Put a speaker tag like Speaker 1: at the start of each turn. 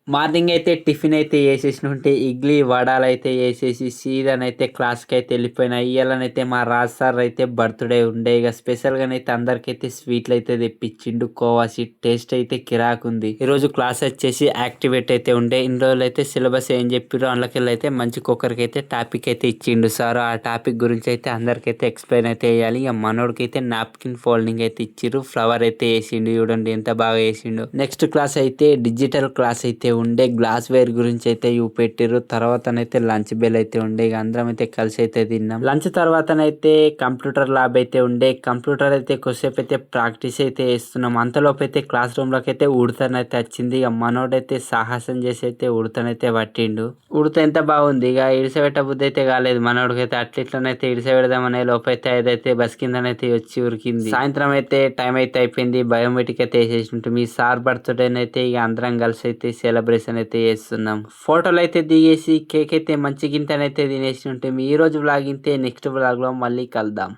Speaker 1: Morning అయితే tiffin అయితే చేసేసినుంటే ఇడ్లీ వడాలైతే చేసేసి సీదానైతే క్లాస్‌కైతే ఎళ్ళిపోయినా. ఇయ్యాలనైతే మా రాజ్ సార్ అయితే బర్త్‌డే ఉండే. ఇగ స్పెషల్‌గానైతే అందరికైతే స్వీట్‌లయితే తెప్పించిండు. కోవా స్వీట్ టేస్ట్ అయితే కిరాకుంది. ఈరోజు క్లాస్ వచ్చేసి యాక్టివేట్ అయితే ఉండే. ఇన్ని రోజులైతే సిలబస్ ఏం చెప్పిర్రో అందులోకెళ్ళైతే మంచిగా ఒక్కరికైతే టాపిక్ అయితే ఇచ్చిండు సారు. ఆ టాపిక్ గురించి అయితే అందరికైతే ఎక్స్‌ప్లెయిన్ అయితే చేయాలి. ఇగ మనోడికైతే నాప్కిన్ ఫోల్డింగ్ అయితే ఇచ్చిర్రు. ఫ్లవర్ అయితే ఏసిండు. చూడండి ఎంత బాగా ఏసిండో. నెక్స్ట్ క్లాస్ అయితే డిజిటల్ క్లాస్ అయితే ఉండే. గ్లాస్ వేర్ గురించి అయితే చూపెట్టిర్రు. తర్వాతనైతే లంచ్ బెల్ అయితే ఉండే. ఇక అందరం అయితే కలిసి అయితే తిన్నాం. లంచ్ తర్వాతనైతే కంప్యూటర్ ల్యాబ్ అయితే ఉండే. కంప్యూటర్ అయితే కొద్దిసేపు అయితే ప్రాక్టీస్ అయితే చేస్తున్నాం. అంతలోపు అయితే క్లాస్ రూమ్ లోకి అయితే ఉడతనైతే వచ్చింది. ఇక మనోడైతే సాహసం చేసి అయితే ఉడతనైతే పట్టిండు. ఉడత ఎంత బాగుంది. ఇక ఇడిసబెట్ట బుద్ధి అయితే కాలేదు మనోడికైతే. అట్లిట్లనైతే ఇడిసబెడదామనే లోపైతే అదైతే బస్ కిందనైతే వచ్చి ఉరికింది. సాయంత్రం అయితే టైం అయితే అయిపోయింది. బయోమెట్రిక్ అయితే వేసేసి మీ సార్ బర్త్డేనైతే ఇక అందరం కలిసి అయితే సెలబ్రేషన్ అయితే చేస్తున్నాం. ఫోటోలు అయితే దిగేసి కేక్ అయితే మంచి గింతనైతే తినేసి ఉంటే ఈ రోజు వ్లాగ్ ఇంతే. నెక్స్ట్ వ్లాగ్ లో మళ్ళీ కలుద్దాం.